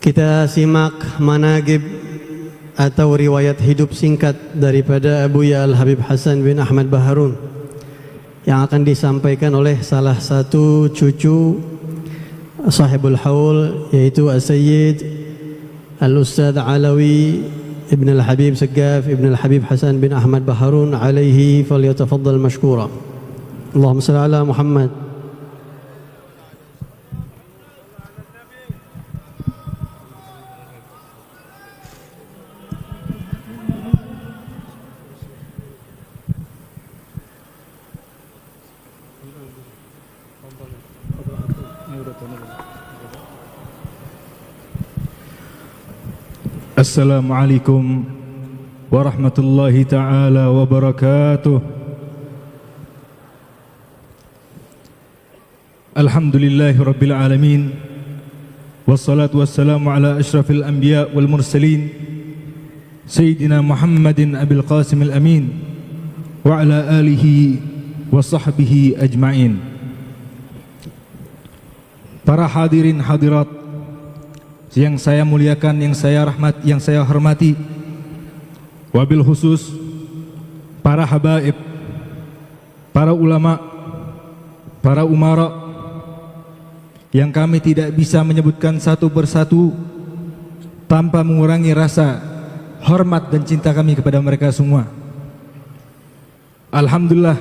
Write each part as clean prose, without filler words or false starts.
Kita simak manaqib atau riwayat hidup singkat daripada Abuya Al-Habib Hasan bin Ahmad Baharun yang akan disampaikan oleh salah satu cucu sahibul haul, yaitu As-Sayyid Al-Ustadz Alawi Ibn Al-Habib Saggaf Ibn Al-Habib Hasan bin Ahmad Baharun alaihi falyatafaddal mashkura. Allahumma salli ala Muhammad. Assalamualaikum warahmatullahi ta'ala wabarakatuh. Alhamdulillahi rabbil alamin, wassalatu wassalamu ala ashrafil anbiya wal mursalin Sayyidina Muhammadin abil qasim al-amin wa ala alihi wa sahbihi ajma'in. Para hadirin hadirat yang saya muliakan, yang saya hormati, wabil khusus para habaib, para ulama, para umara yang kami tidak bisa menyebutkan satu persatu tanpa mengurangi rasa hormat dan cinta kami kepada mereka semua. Alhamdulillah,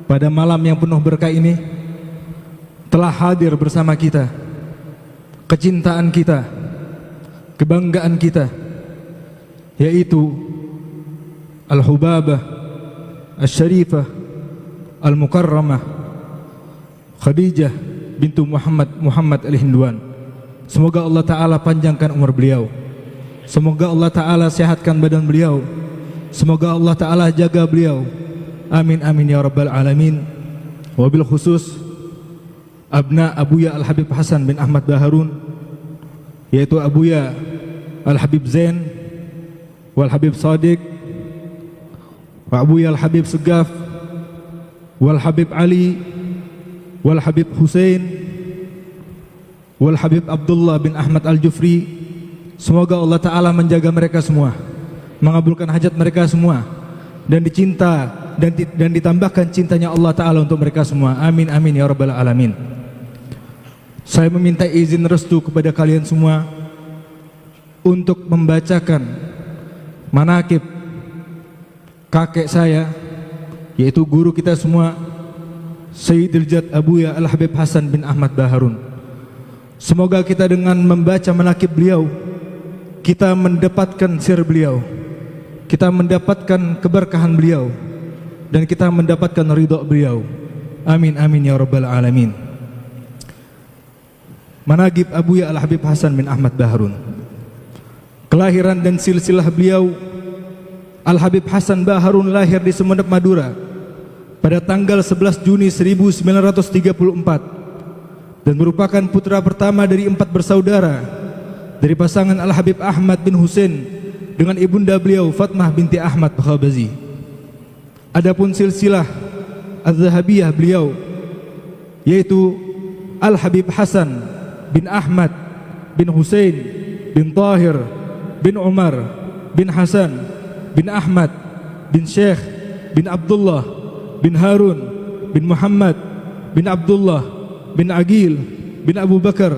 pada malam yang penuh berkah ini telah hadir bersama kita kecintaan kita, kebanggaan kita, yaitu Al-Hubabah Al-Syarifah Al-Mukarramah Khadijah bintu Muhammad Al-Hindwan. Semoga Allah Ta'ala panjangkan umur beliau, semoga Allah Ta'ala sehatkan badan beliau, semoga Allah Ta'ala jaga beliau. Amin amin ya rabbal alamin. Wabil khusus abna Abuya Al-Habib Hasan bin Ahmad Baharun, yaitu Abuya Al-Habib Zain wal Habib Sadiq wa Abuya Al-Habib Saggaf wal Habib Ali wal Habib Husain wal Habib Abdullah bin Ahmad Al-Jufri. Semoga Allah Ta'ala menjaga mereka semua, mengabulkan hajat mereka semua, dan dicinta dan ditambahkan cintanya Allah Ta'ala untuk mereka semua. Amin amin ya rabbal alamin. Saya meminta izin restu kepada kalian semua untuk membacakan manaqib kakek saya, yaitu guru kita semua, Sayyidil Jad Abuya Al-Habib Hasan bin Ahmad Baharun. Semoga kita dengan membaca manaqib beliau, kita mendapatkan sir beliau, kita mendapatkan keberkahan beliau, dan kita mendapatkan ridha beliau. Amin amin ya rabbal alamin. Manaqib Abuya Al-Habib Hasan bin Ahmad Baharun. Kelahiran dan silsilah beliau, Al-Habib Hasan Baharun lahir di Sumeneb, Madura pada tanggal 11 Juni 1934 dan merupakan putra pertama dari 4 bersaudara dari pasangan Al-Habib Ahmad bin Husain dengan ibunda beliau Fatmah binti Ahmad Bakhabazi. Adapun silsilah Az-Zahabiyah beliau, yaitu Al-Habib Hasan bin Ahmad bin Husain bin Tahir bin Umar bin Hasan bin Ahmad bin Syekh bin Abdullah bin Harun bin Muhammad bin Abdullah bin Aqil bin Abu Bakar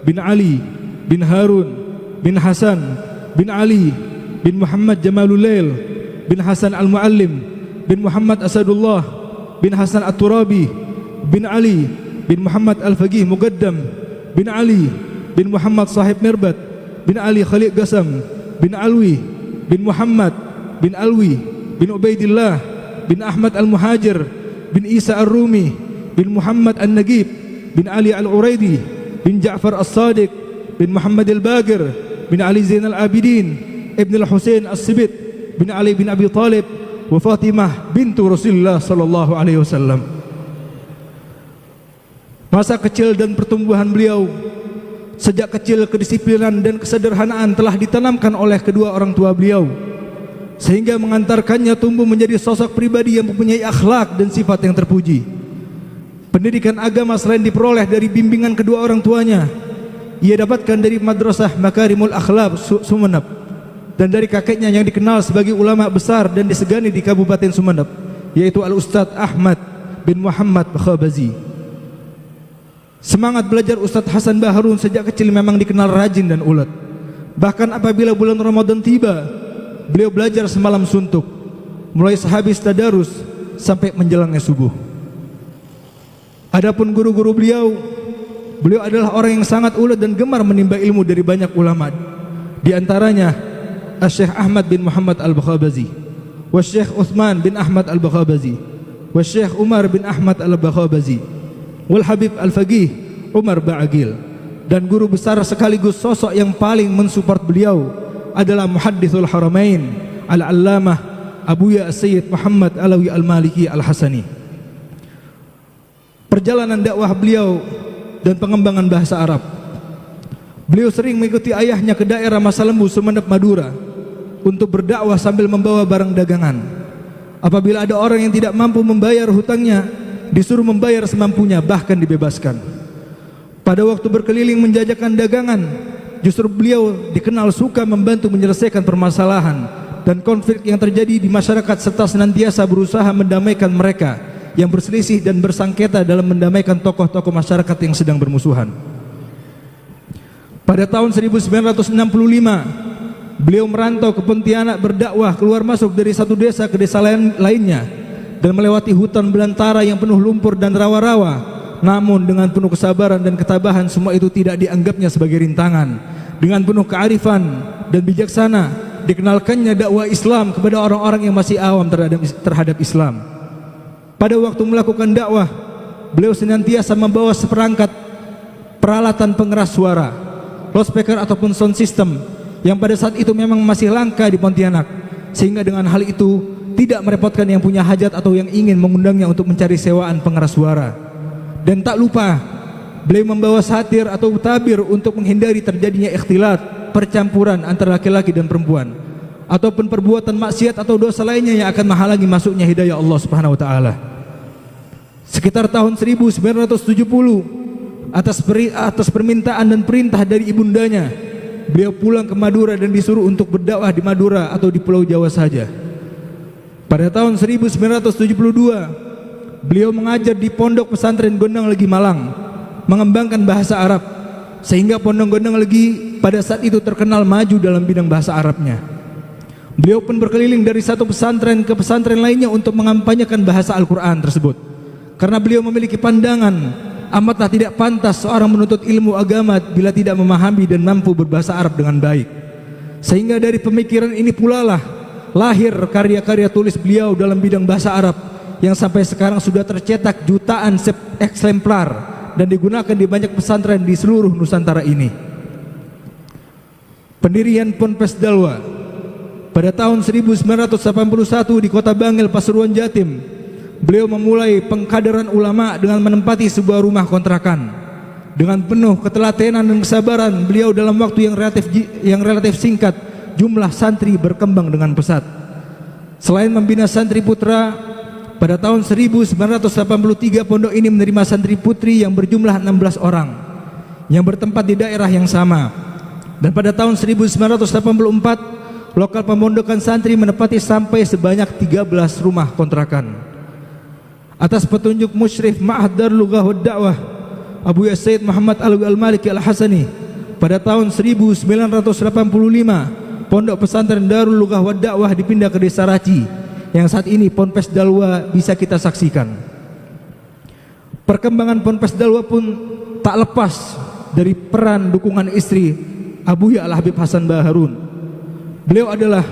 bin Ali bin Harun bin Hasan bin Ali bin Muhammad Jamalulail bin Hasan Al-Muallim bin Muhammad Asadullah bin Hasan At-Turabi bin Ali bin Muhammad Al-Faqih Muqaddam bin Ali bin Muhammad Sahib Mirbat bin Ali Khalid Qasam bin Alwi bin Muhammad bin Alwi bin Ubaidillah bin Ahmad Al-Muhajir bin Isa Ar-Rumi bin Muhammad An-Nagib bin Ali Al-Uraidi bin Ja'far As-Sadiq bin Muhammad Al-Bagir bin Ali Zain Al-Abidin Ibn Al-Husain As-Sibit bin Ali bin Abi Talib wa Fatimah bintu Rasulullah sallallahu alaihi wasallam. Masa kecil dan pertumbuhan beliau, sejak kecil kedisiplinan dan kesederhanaan telah ditanamkan oleh kedua orang tua beliau, sehingga mengantarkannya tumbuh menjadi sosok pribadi yang mempunyai akhlak dan sifat yang terpuji. Pendidikan agama selain diperoleh dari bimbingan kedua orang tuanya, ia dapatkan dari Madrasah Makarimul Akhlaq Sumeneb dan dari kakeknya yang dikenal sebagai ulama besar dan disegani di Kabupaten Sumeneb, yaitu Al-Ustadz Ahmad bin Muhammad Bakhabazi. Semangat belajar Ustadz Hasan Baharun sejak kecil memang dikenal rajin dan ulet. Bahkan apabila bulan Ramadan tiba, beliau belajar semalam suntuk, mulai sehabis tadarus sampai menjelangnya subuh. Adapun guru-guru beliau adalah orang yang sangat ulet dan gemar menimba ilmu dari banyak ulama. Di antaranya Syekh Ahmad bin Muhammad Al-Bakhabazi, wa Syekh Uthman bin Ahmad Al-Bakhabazi, wa Syekh Umar bin Ahmad Al-Bakhabazi, wal Habib Al-Faqih Umar Ba'agil. Dan guru besar sekaligus sosok yang paling mensupport beliau adalah Muhaddithul Haramain Al-Allamah Abuya Sayyid Muhammad Alawi Al-Maliki Al-Hasani. Perjalanan dakwah beliau dan pengembangan bahasa Arab. Beliau sering mengikuti ayahnya ke daerah Masalembu, Sumeneb, Madura untuk berdakwah sambil membawa barang dagangan. Apabila ada orang yang tidak mampu membayar hutangnya, disuruh membayar semampunya, bahkan dibebaskan. Pada waktu berkeliling menjajakan dagangan, justru beliau dikenal suka membantu menyelesaikan permasalahan dan konflik yang terjadi di masyarakat serta senantiasa berusaha mendamaikan mereka yang berselisih dan bersengketa dalam mendamaikan tokoh-tokoh masyarakat yang sedang bermusuhan. Pada tahun 1965, beliau merantau ke Pontianak berdakwah keluar masuk dari satu desa ke desa lainnya dan melewati hutan belantara yang penuh lumpur dan rawa-rawa. Namun dengan penuh kesabaran dan ketabahan, semua itu tidak dianggapnya sebagai rintangan. Dengan penuh kearifan dan bijaksana dikenalkannya dakwah Islam kepada orang-orang yang masih awam terhadap Islam. Pada waktu melakukan dakwah, beliau senantiasa membawa seperangkat peralatan pengeras suara, loudspeaker ataupun sound system yang pada saat itu memang masih langka di Pontianak, sehingga dengan hal itu tidak merepotkan yang punya hajat atau yang ingin mengundangnya untuk mencari sewaan pengeras suara. Dan tak lupa beliau membawa satir atau tabir untuk menghindari terjadinya ikhtilat, percampuran antara laki-laki dan perempuan, ataupun perbuatan maksiat atau dosa lainnya yang akan menghalangi masuknya hidayah Allah Subhanahu wa taala. Sekitar tahun 1970, atas permintaan dan perintah dari ibundanya, beliau pulang ke Madura dan disuruh untuk berdakwah di Madura atau di Pulau Jawa saja. Pada tahun 1972, beliau mengajar di Pondok Pesantren Gondang Legi Malang, mengembangkan bahasa Arab, sehingga Pondok Gondang Legi pada saat itu terkenal maju dalam bidang bahasa Arabnya. Beliau pun berkeliling dari satu pesantren ke pesantren lainnya untuk mengampanyekan bahasa Al-Quran tersebut. Karena beliau memiliki pandangan, amatlah tidak pantas seorang menuntut ilmu agama bila tidak memahami dan mampu berbahasa Arab dengan baik. Sehingga dari pemikiran ini pula lah lahir karya-karya tulis beliau dalam bidang bahasa Arab yang sampai sekarang sudah tercetak jutaan eksemplar dan digunakan di banyak pesantren di seluruh Nusantara ini. Pendirian Ponpes Dalwa pada tahun 1981 di Kota Bangil, Pasuruan, Jatim. Beliau memulai pengkaderan ulama dengan menempati sebuah rumah kontrakan. Dengan penuh ketelatenan dan kesabaran, beliau dalam waktu yang relatif singkat, jumlah santri berkembang dengan pesat. Selain membina santri putra, pada tahun 1983 pondok ini menerima santri putri yang berjumlah 16 orang yang bertempat di daerah yang sama. Dan pada tahun 1984 lokal pemondokan santri menempati sampai sebanyak 13 rumah kontrakan. Atas petunjuk musyrif Ma'had Darul Lughah wad Da'wah Abu Sayyid Muhammad Alawi Al-Maliki Al-Hasani, pada tahun 1985 pondok pesantren Darul Lughah wad Da'wah dipindah ke Desa Raci yang saat ini Ponpes Dalwa bisa kita saksikan. Perkembangan Ponpes Dalwa pun tak lepas dari peran dukungan istri Abuya Al-Habib Hasan Baharun. Beliau adalah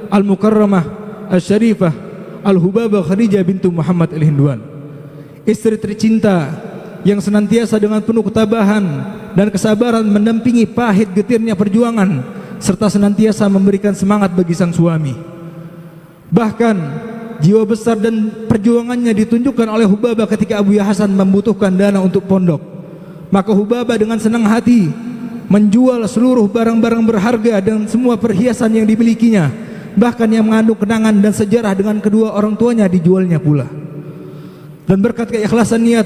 Al-Mukarramah Al-Syarifah Al-Hubabah Khadijah bintu Muhammad Al-Hindwan, istri tercinta yang senantiasa dengan penuh ketabahan dan kesabaran mendampingi pahit getirnya perjuangan serta senantiasa memberikan semangat bagi sang suami. Bahkan jiwa besar dan perjuangannya ditunjukkan oleh Hubabah ketika Abuya Hasan membutuhkan dana untuk pondok. Maka Hubabah dengan senang hati menjual seluruh barang-barang berharga dan semua perhiasan yang dimilikinya, bahkan yang mengandung kenangan dan sejarah dengan kedua orang tuanya dijualnya pula. Dan berkat keikhlasan niat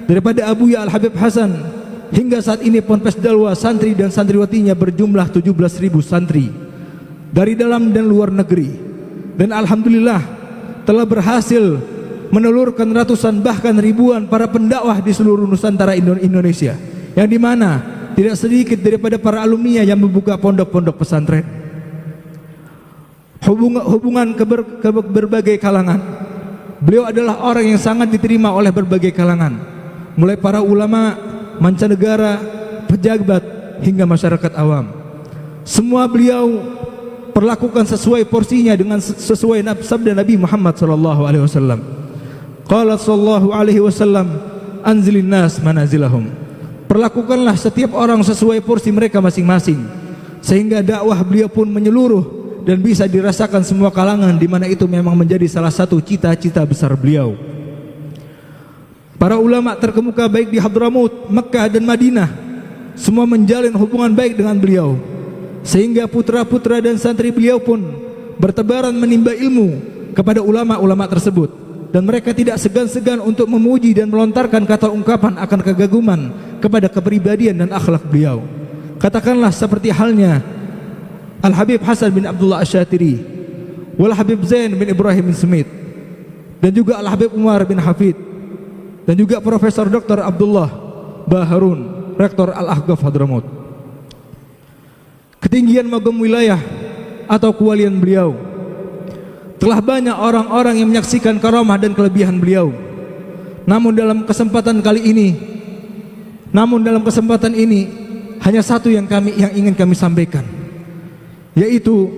daripada Abuya Al-Habib Hasan, hingga saat ini Ponpes Dalwa santri dan santriwatinya berjumlah 17.000 santri dari dalam dan luar negeri, dan alhamdulillah telah berhasil menelurkan ratusan bahkan ribuan para pendakwah di seluruh Nusantara Indonesia, yang dimana tidak sedikit daripada para alumni yang membuka pondok-pondok pesantren. Hubungan ke berbagai kalangan, beliau adalah orang yang sangat diterima oleh berbagai kalangan, mulai para ulama, mancanegara, pejabat, hingga masyarakat awam. Semua beliau perlakukan sesuai porsinya dengan sesuai sabda Nabi Muhammad SAW. Qala sallallahu alaihi wasallam, anzilin nas manazilahum. Perlakukanlah setiap orang sesuai porsi mereka masing-masing, sehingga dakwah beliau pun menyeluruh dan bisa dirasakan semua kalangan, di mana itu memang menjadi salah satu cita-cita besar beliau. Para ulama terkemuka baik di Hadramaut, Mekah dan Madinah semua menjalin hubungan baik dengan beliau, sehingga putra-putra dan santri beliau pun bertebaran menimba ilmu kepada ulama-ulama tersebut, dan mereka tidak segan-segan untuk memuji dan melontarkan kata ungkapan akan kegaguman kepada kepribadian dan akhlak beliau. Katakanlah seperti halnya Al-Habib Hasan bin Abdullah Asy-Syatiri, Wal Habib Zain bin Ibrahim bin Smith, dan juga Al-Habib Umar bin Hafid, dan juga Profesor Dr. Abdullah Baharun, Rektor Al-Ahqaf Hadramaut. Ketinggian magam wilayah atau kewalian beliau, telah banyak orang-orang yang menyaksikan karamah dan kelebihan beliau. Namun dalam kesempatan ini hanya satu yang ingin kami sampaikan, yaitu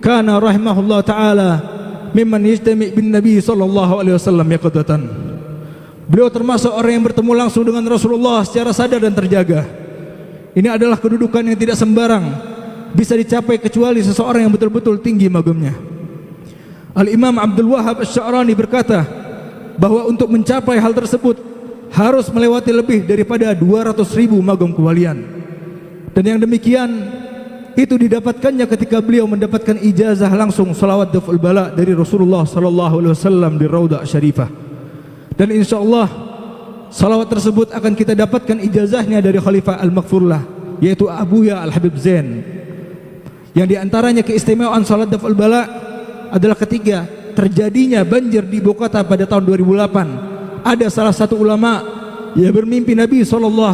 kana rahimahullah taala mimman yajtami bin Nabi sallallahu alaihi wasallam yaqadatan. Beliau termasuk orang yang bertemu langsung dengan Rasulullah secara sadar dan terjaga. Ini adalah kedudukan yang tidak sembarang bisa dicapai kecuali seseorang yang betul-betul tinggi magamnya. Al-Imam Abdul Wahab Asy-Sya'rani berkata bahwa untuk mencapai hal tersebut harus melewati lebih daripada 200.000 magam kewalian, dan yang demikian itu didapatkannya ketika beliau mendapatkan ijazah langsung salawat daf'ul bala dari Rasulullah sallallahu alaihi wasallam di Raudhah Syarifah. Dan insyaallah salawat tersebut akan kita dapatkan ijazahnya dari Khalifah Al-Maghfurlah, yaitu Abuya Al-Habib Zain, yang diantaranya keistimewaan salat daf'ul bala adalah ketika terjadinya banjir di ibu kota pada tahun 2008. Ada salah satu ulama yang bermimpi Nabi SAW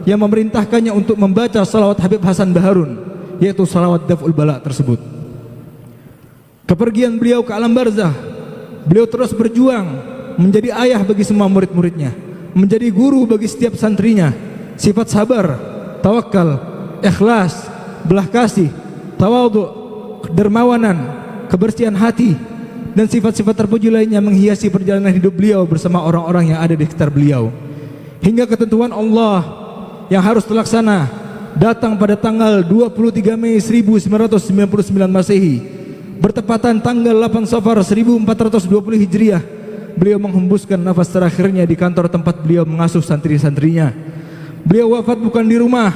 yang memerintahkannya untuk membaca salawat Habib Hasan Baharun, yaitu salawat daf'ul bala tersebut. Kepergian beliau ke alam barzah, beliau terus berjuang menjadi ayah bagi semua murid-muridnya, menjadi guru bagi setiap santrinya. Sifat sabar, tawakal, ikhlas, belah kasih, tawadhu, kedermawanan, kebersihan hati, dan sifat-sifat terpuji lainnya menghiasi perjalanan hidup beliau bersama orang-orang yang ada di sekitar beliau, hingga ketentuan Allah yang harus terlaksana datang pada tanggal 23 Mei 1999 Masehi, bertepatan tanggal 8 Safar 1420 Hijriah. Beliau menghembuskan nafas terakhirnya di kantor tempat beliau mengasuh santri-santrinya. Beliau wafat bukan di rumah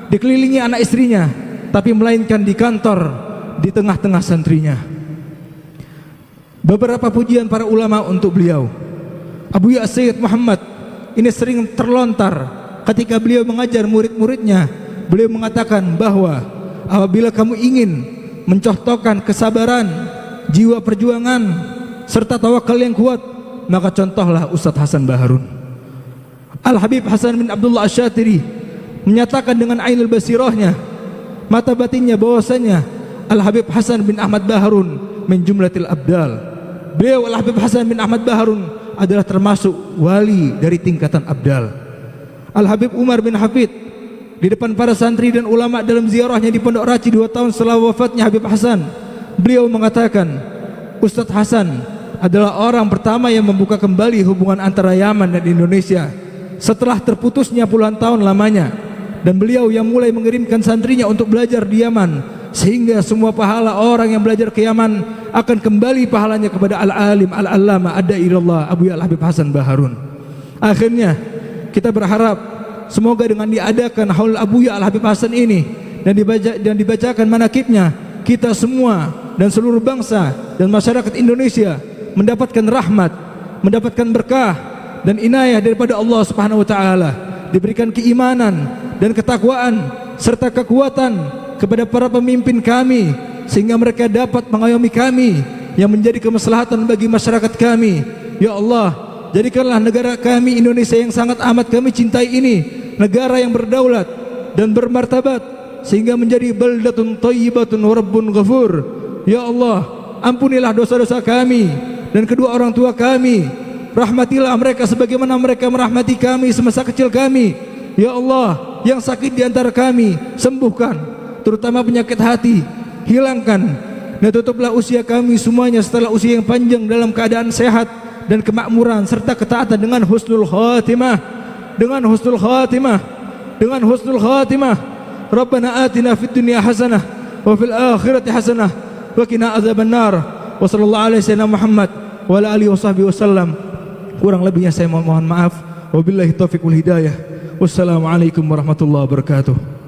dikelilingi anak istrinya, tapi melainkan di kantor di tengah-tengah santrinya. Beberapa pujian para ulama untuk beliau. Abuya Sayyid Muhammad ini sering terlontar ketika beliau mengajar murid-muridnya. Beliau mengatakan bahwa apabila kamu ingin mencontohkan kesabaran, jiwa perjuangan, serta tawakal yang kuat, maka contohlah Ustadz Hasan Baharun. Al-Habib Hasan bin Abdullah Asy-Syatiri menyatakan dengan ainul basirahnya, mata batinnya, bahwasanya Al-Habib Hasan bin Ahmad Baharun min jumlatil abdal. Beliau Al-Habib Hasan bin Ahmad Baharun adalah termasuk wali dari tingkatan abdal. Al-Habib Umar bin Hafid di depan para santri dan ulama dalam ziarahnya di Pondok Raci 2 tahun setelah wafatnya Habib Hasan, beliau mengatakan, Ustadz Hasan adalah orang pertama yang membuka kembali hubungan antara Yaman dan Indonesia setelah terputusnya puluhan tahun lamanya, dan beliau yang mulai mengirimkan santrinya untuk belajar di Yaman, sehingga semua pahala orang yang belajar ke Yaman akan kembali pahalanya kepada al-alim al-allama ad-da'ilallah Abuya Al-Habib Hasan Baharun. Akhirnya kita berharap semoga dengan diadakan haul Abuya Al-Habib Hasan ini dan dibacakan manakibnya, kita semua dan seluruh bangsa dan masyarakat Indonesia mendapatkan rahmat, mendapatkan berkah dan inayah daripada Allah Subhanahu wa taala, diberikan keimanan dan ketakwaan serta kekuatan kepada para pemimpin kami, sehingga mereka dapat mengayomi kami yang menjadi kemaslahatan bagi masyarakat kami. Ya Allah, jadikanlah negara kami Indonesia yang sangat amat kami cintai ini negara yang berdaulat dan bermartabat, sehingga menjadi baldatun thayyibatun wa rabbun ghafur. Ya Allah, ampunilah dosa-dosa kami dan kedua orang tua kami, rahmatilah mereka sebagaimana mereka merahmati kami semasa kecil kami. Ya Allah, yang sakit di antara kami sembuhkan, terutama penyakit hati hilangkan, dan tutuplah usia kami semuanya setelah usia yang panjang dalam keadaan sehat dan kemakmuran serta ketaatan dengan husnul khatimah, dengan husnul khatimah, dengan husnul khatimah. Rabbana atina fid dunya hasanah wa fil akhirati hasanah wa qina azabannar. Wa sallallahu alaihi wasallam Muhammad wa ala alihi washabbihi wasallam. Kurang lebihnya saya mohon maaf. Wabillahi taufiq wal hidayah. Wassalamualaikum warahmatullahi wabarakatuh.